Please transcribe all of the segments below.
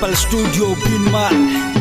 Vocal Studio Binmal.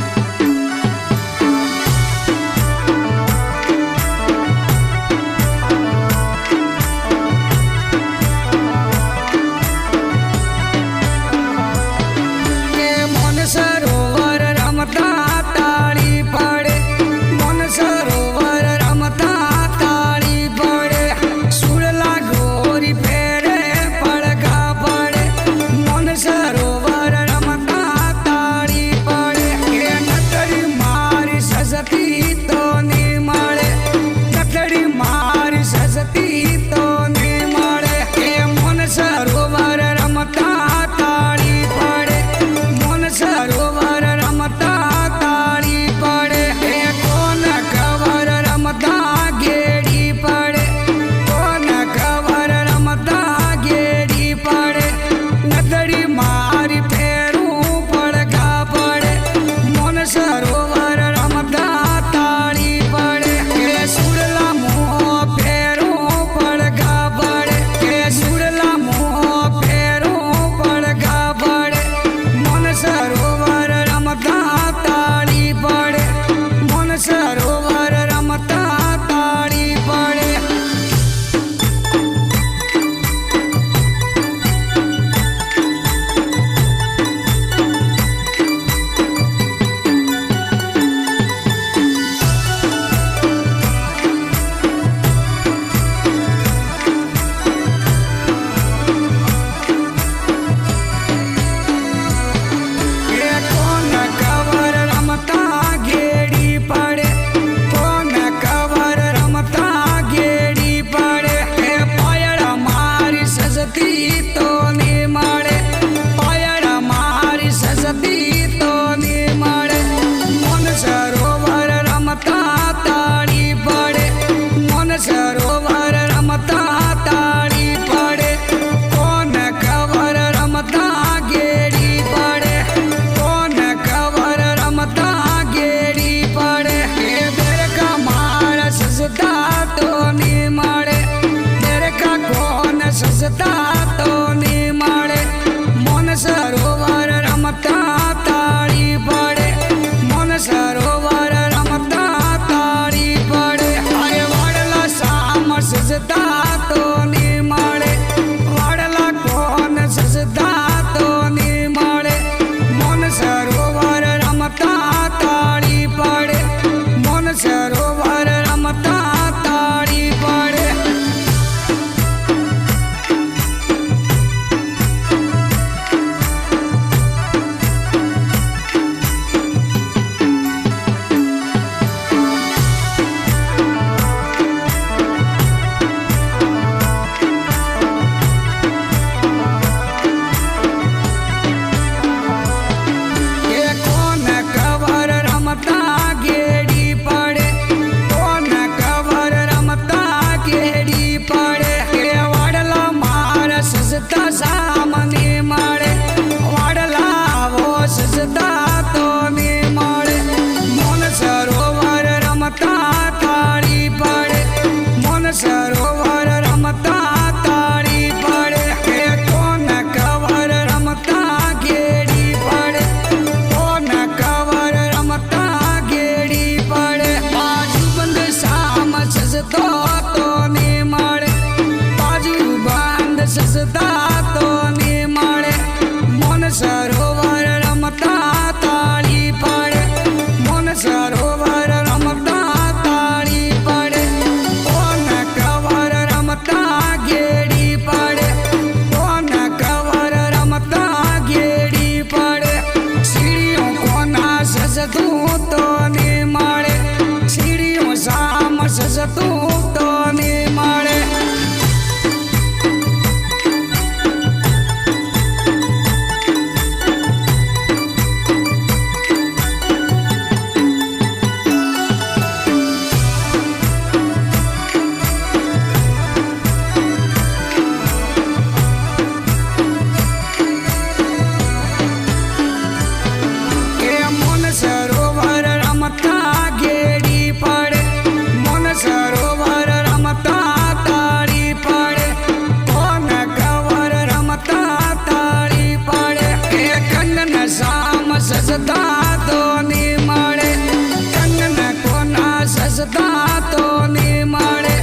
સજતા તો ને મળે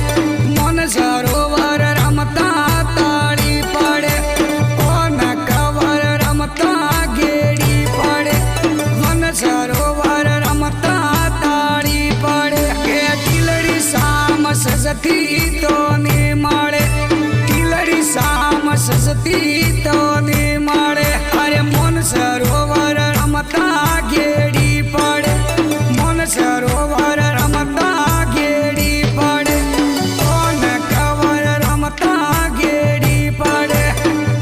મન સરોવર રમતા તાળી પડે કોન કવર રમતા ગેડી પડે મન સરોવર રમતા તાળી પડે કે ટીલડી સામ સજતી તો ને મળે ટીલડી સામ સજતી તો ને મળે અરે મન સરોવર રમતા ગેડી પડે મન સરોવર રમતા ગેડી પડે કોન કવર રમતા ગેડી પડે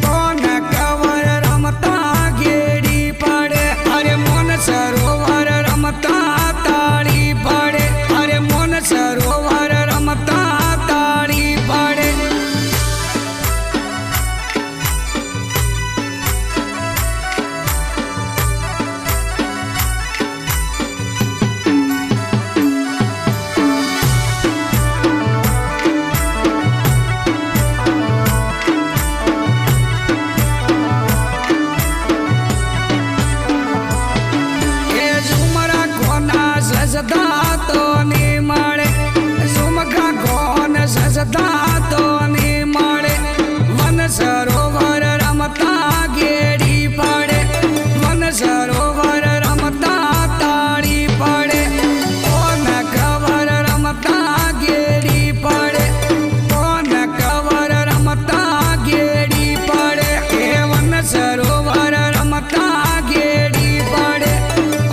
કોન કવર રમતા ગેડી પડે અરે મન સરોવર રમતા તાળી પડે અરે મન સરોવર રમતા તાળી પડે સજતા તો ને મળે ઝુમખા કોન સજતા તો ને મળે વન સરોવર રમતા ગેડી પડે વન સરોવર રમતા તાળી પડે કોન કવર રમતા ગેડી પડે કોન કવર રમતા ગેડી પડે એ વન સરોવર રમતા ગેડી પડે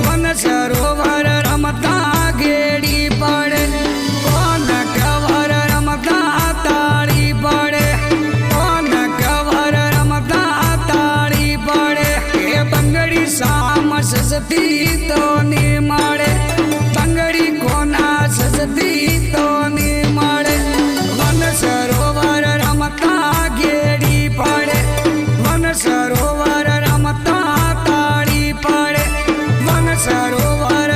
વન સરોવર રમતા ગેડી પડે કોન કવર રમતા તાળી પડે કોન કવર રમતા તાળી પડે એ બંગડી સામ સજતી તો ને મળે બંગડી કોના સજતી તો ને મળે વન સરોવર રમતા ગેડી પડે વન સરોવર રમતા તાળી પડે વન સરોવર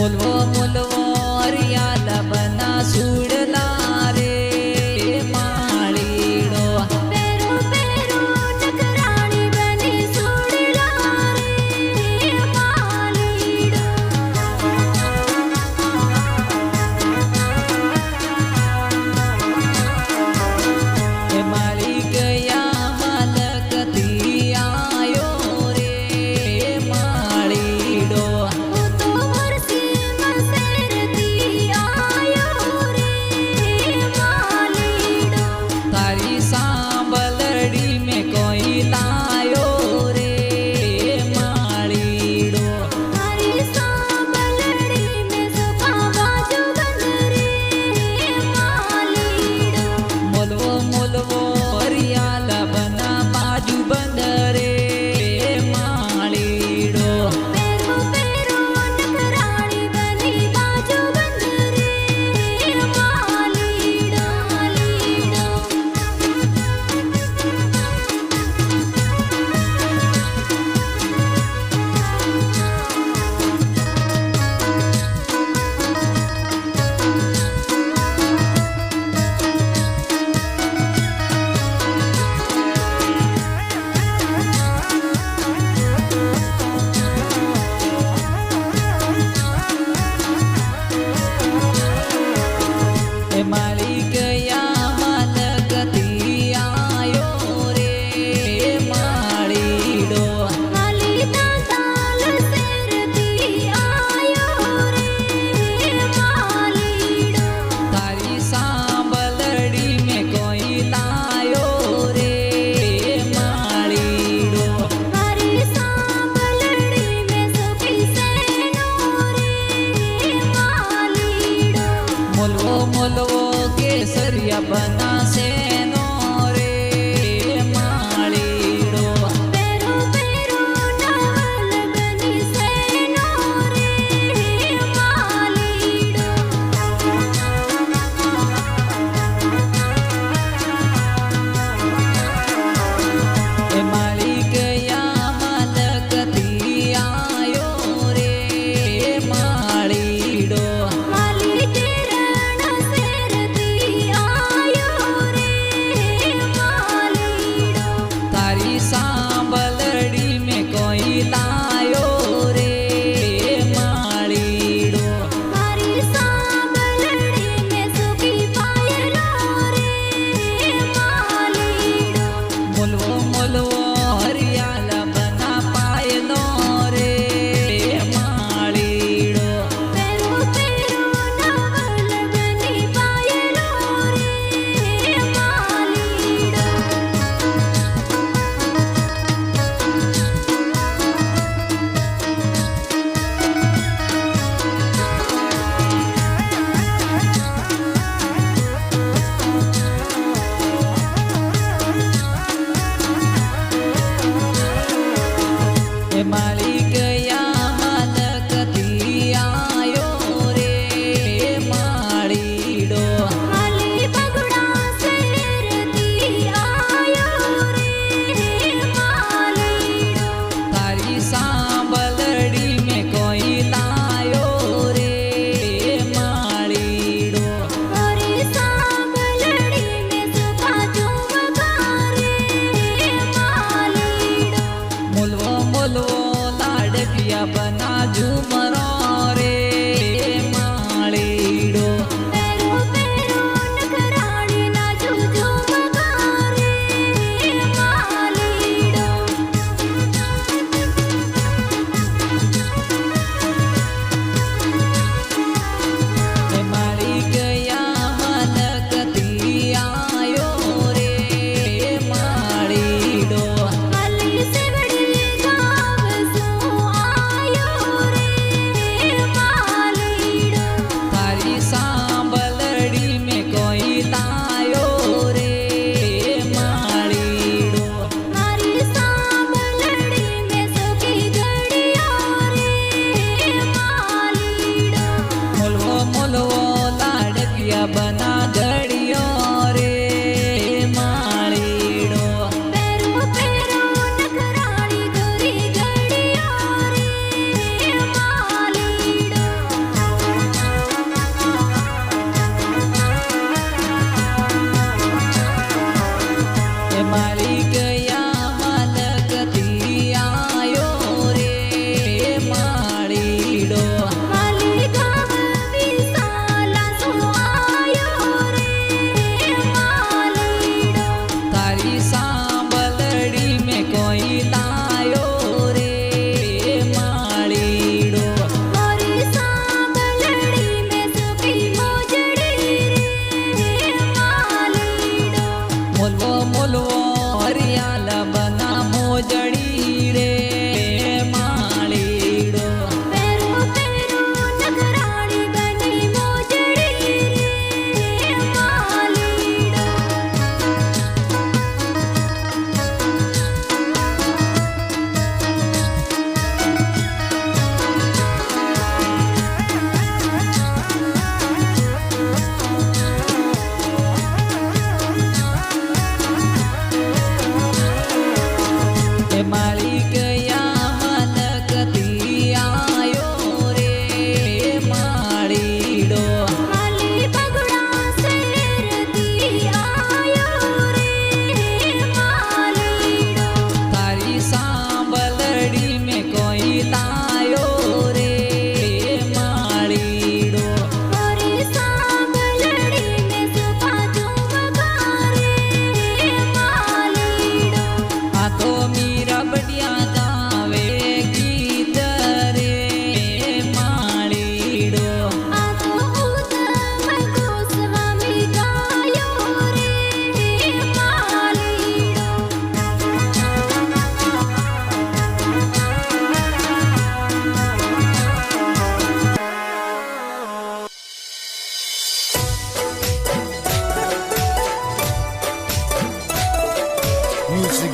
મુલવો મુલવો હરિયાલ બના સુડલા રે માળીડો પેરો પેરો નકરાણી બની સુડલા રે માલીડો એ માળી ગયા માલકતી આયો રે માળીડો હું તો વરસી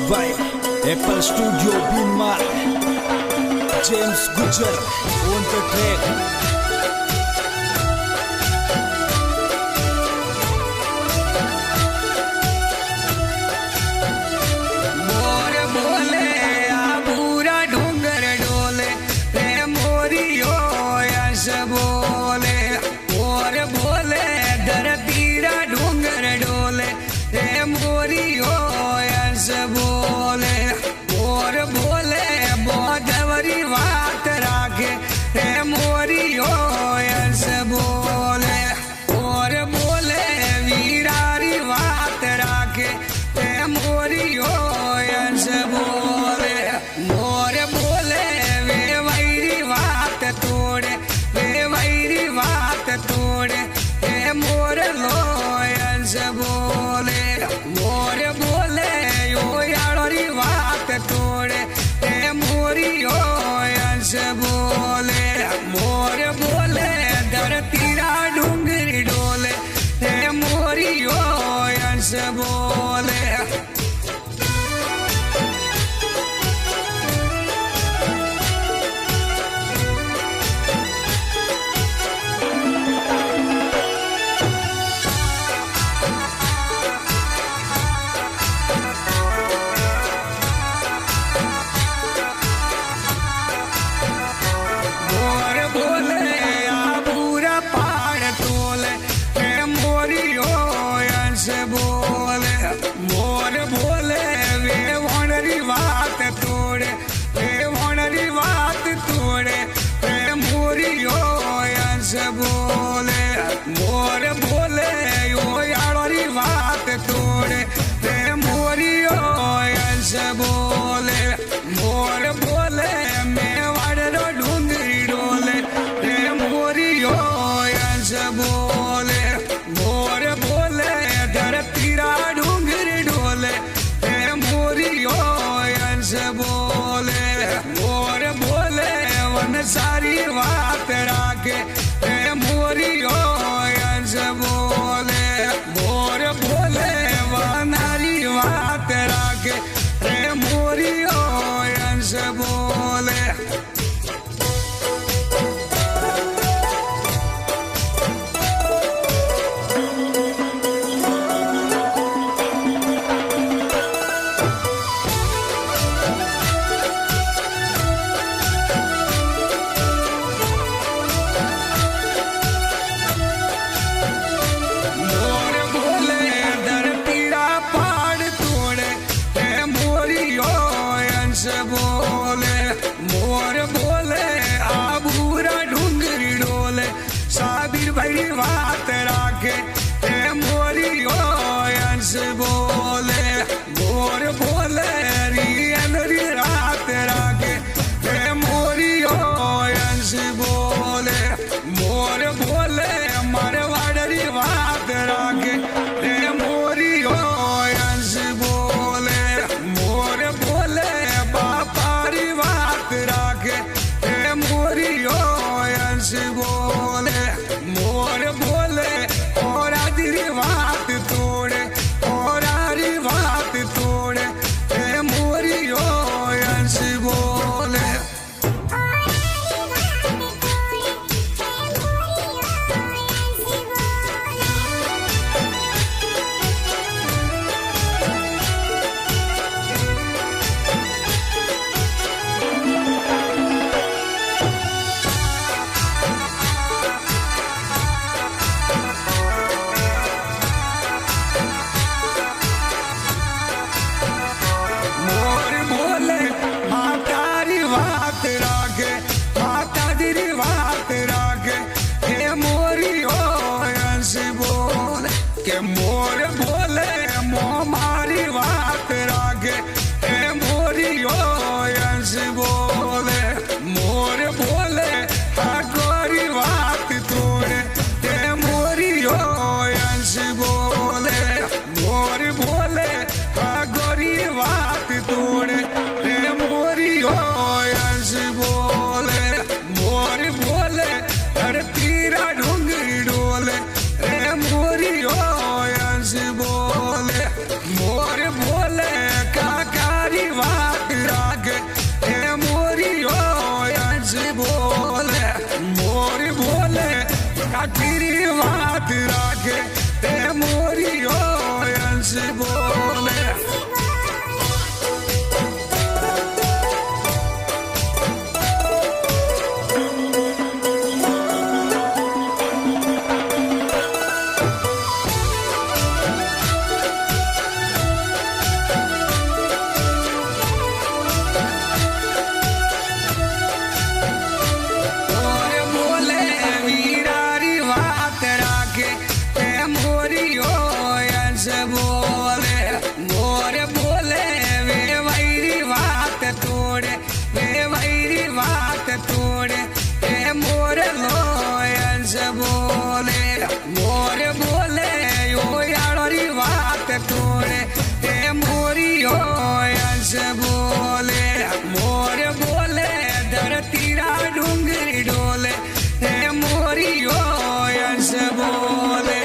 Vibe, Apple Studio Binmar, James Gujar on the track. मोर बोले आ पूरा डूंगर डोले रे मोरियो यश बोले मोर बोले धरतीरा डूंगर डोले रे मोरियो यश बोले मोर बोले बोधवरी बात राखे रे मोरियो यश बोले मोर बोले वीरारी बात राखे रे मोरियो यश बोले मोर बोले वे वैरी बात तोड़े वे वैरी बात तोड़े हे मोर लो यश बोले मोर बोले यो यारी बात तोड़े हे मोरियो यश बोले मोर बोले धरतीरा डूंगरी डोले हे मोरियो यश बोले मोर बोले आ पूरा पहाड़ तोले हे मोरियो यश बोले मोर बोले वे वणरी बात तोड़े वे वणरी बात तोड़े हे मोरियो यश बोले मोर बोले यो यारी बात तोड़े हे मोरियो यश बोले मोर बोले मेवाड़ डूंगरी डोले रे मोरियो यश बोले मोर बोले धरतीरा डूंगरी डोले रे मोरियो यश बोले मोर बोले वन सारी बात राखे रे मोरियो यश बोले मोर बोले वनारी बात राखे रे मोरियो यश बोले मोर बोले धरतीरा पहाड़ तोड़े हे मोरियो यश बोले मोर बोले आ पूरा डूंगरी डोले साबिर भाई बात राखे हे मोरियो यश बोले मोर बोले रियल री रात राखे हे मोरियो यश बोले मोर बोले मारवाड़ी बात राखे हे मोरियो यश बोले मोर बोले बापारी बात राखे हे मोरियो यश बोले मोर बोले और आदि बात तोड़े और आरी बात तोड़े हे मोरियो यश बोले આખરી વાત રાખે તે મોરીઓ અંશ બોલે तोड़े ए मोर लोयंस बोले मोर बोले यो यारी बात तोड़े ए मोरी योयंस बोले मोर बोले धरती रा डूंगरी डोले ए मोरी योयंस बोले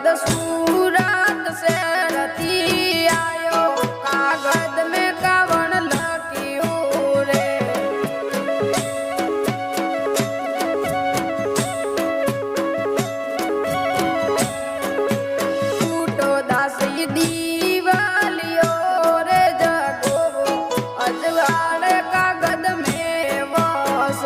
अहमदाबाद सूरत से रती आयो कागज में कवन लकियो रे टूटो दासी दीवालियो रे जगो अजवाड़ कागज में बस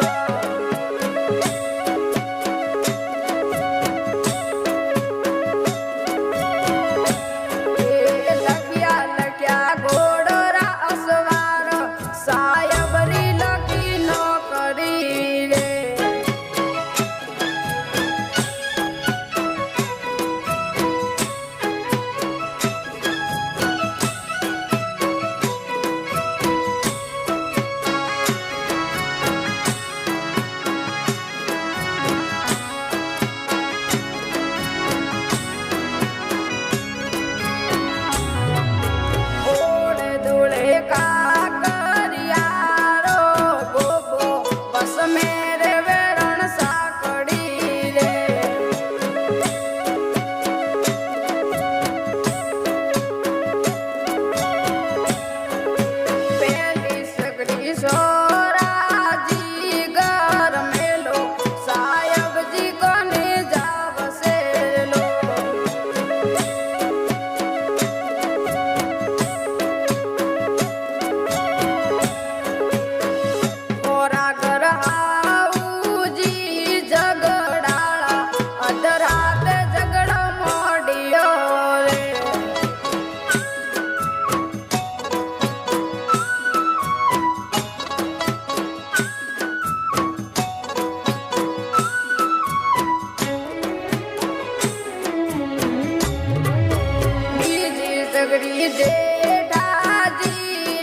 जेठाजी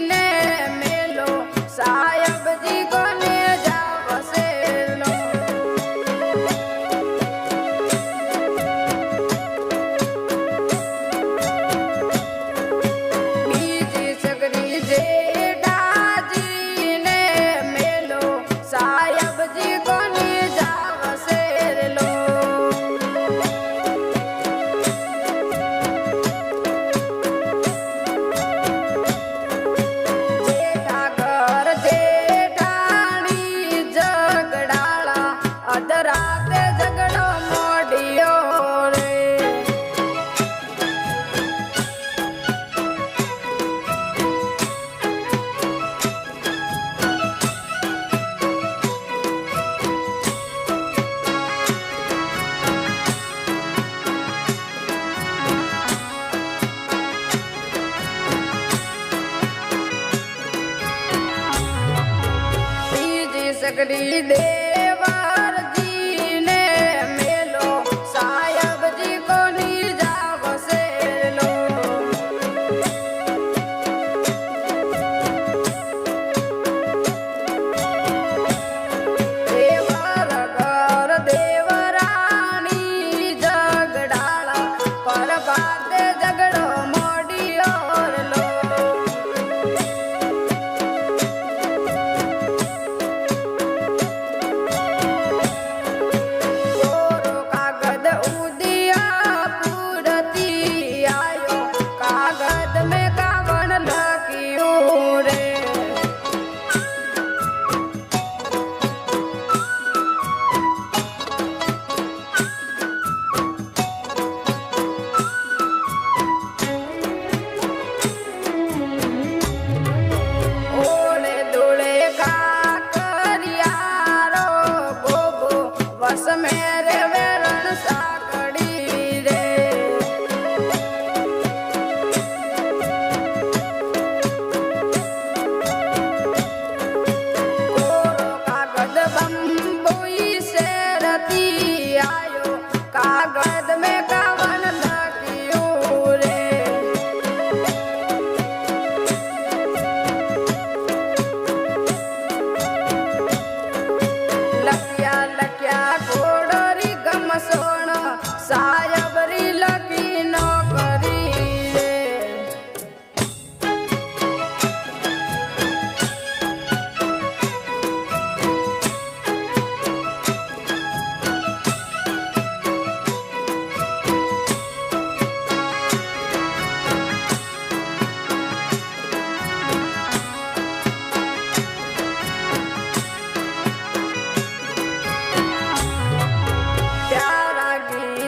ने मेलो साहेब जी को ने जाव से लो बीजी सगरी जेठाजी ने मेलो साहेब जी को ने जाव से लो राते झगड़ो मोडियो रे बीजी सकरी देवर जी ने मेलो साहेब जी को नी जाव से लो देवर घर देवरानी झगड़ाला पर बात झगड़ो मोडियो लो मेरे वेरण साकड़ी रे कोरो कागज बम्बुई से रती आयो कागज में कवन लगियो रे लकिया लकिया घोड़री गमसोण सायबरी लकी नौकरी रे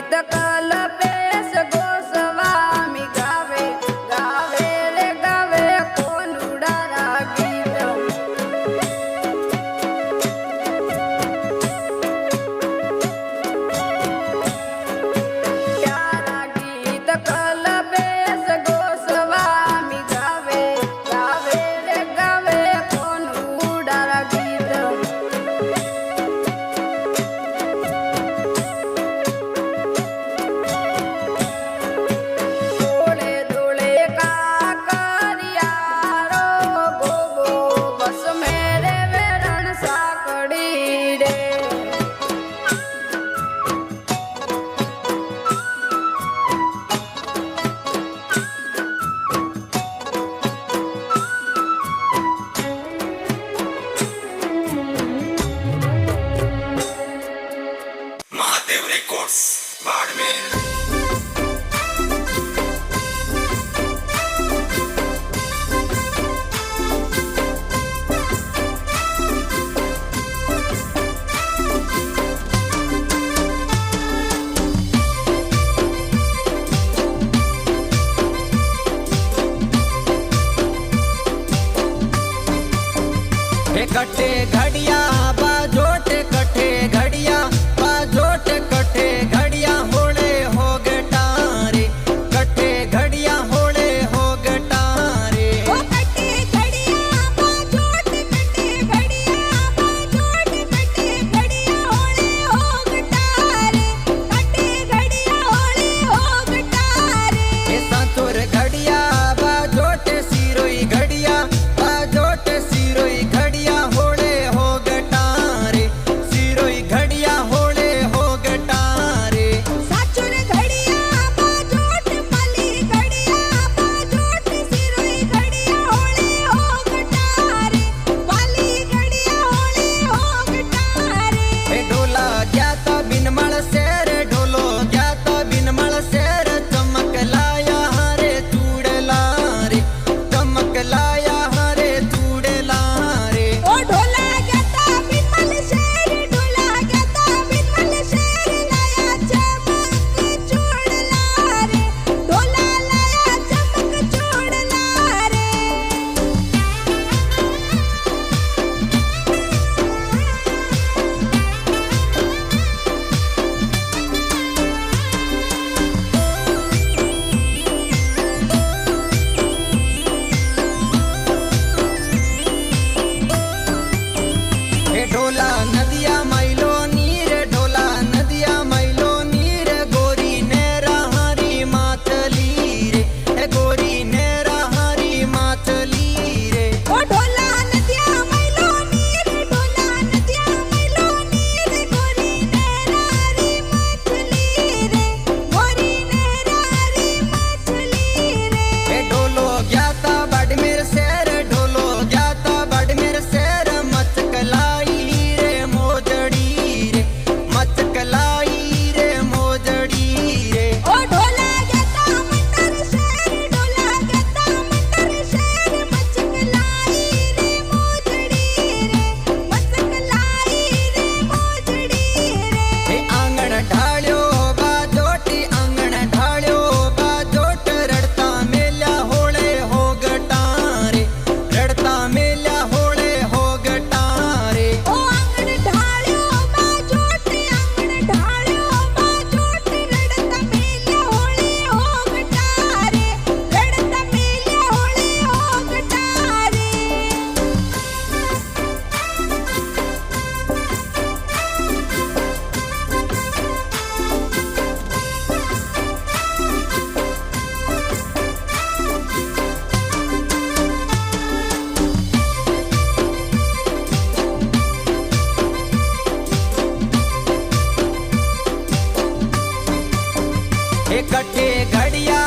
गीत कल्पेश गोस्वामी गावे गावे रे गावे कोनुडारा गीत प्यारा गीत कल्पेश गोस्वामी गावे गावे रे गावे कोनुडारा गीत धोले धोले काकरिया रो गोगो बस मेरे वेरण साकड़ी रे महादेव रिकॉर्ड्स बाड़मेर। कटे घड़िया बाजोट कटे घड़िया बाजोट कटे घड़िया होले हो गटारे कटे घड़िया होले हो गटारे ओ कटे घड़िया बाजोट कटे घड़िया बाजोट कटे घड़िया होले हो गटारे कटे घड़िया होले हो गटारे ए सांतुर घड़िया बाजोट सिरोई घड़िया बाजोट सिरोई घड़िया होले हो गटारे सिरोई घड़िया होले हो गटारे साचुर घड़िया बाजोट पाली घड़िया बाजोट सिरोई घड़िया होले हो गटारे पाली घड़िया होले हो गटारे ए ढोला ज्ञाता बिनमल शेर ढोलो ज्ञाता बिनमल शेर चमक लाया हरे चूड़ला रे चमक लाया हरे चूड़ला रे ओ ढोला गता बिमल शेर ढोला गता बिमल शेर लाया चमक चूड़ला रे ढोला लाया चमक चूड़ला रे ए ढोला नदिया मैलो नीर ढोला नदिया मैलो नीर गोरी नेरा हरी मातली रे ए गोरी नेरा हरी मातली रे ओ ढोला नदिया मैलो नीर ढोला नदिया मैलो नीर गोरी नेरारी मछली रे गोरी नेरारी मछली रे ए ढोलो ज्ञाता बाड़मेर शेर ढोलो ज्ञाता बाड़मेर शेर मचकलाई रे मोजड़ी रे मचकलाई रे मोजड़ी रे ओ ढोला गता मंडर शेर ढोला गता मंडर शेर मचकलाई रे मोजड़ी रे मचकलाई रे मोजड़ी रे ए आंगण ढाळ्यो बाजोटी आंगण ढाळ्यो बाजोट रडता मेल्या होळे हो गटारे रडता मेल्या होळे हो गटारे ओ आंगण ढाळ्यो बाजोट आंगण ढाळ्यो बाजोट रडता मेल्या होळे हो गटारे रडता मेल्या होळे हो गटारे ए कटे घड़िया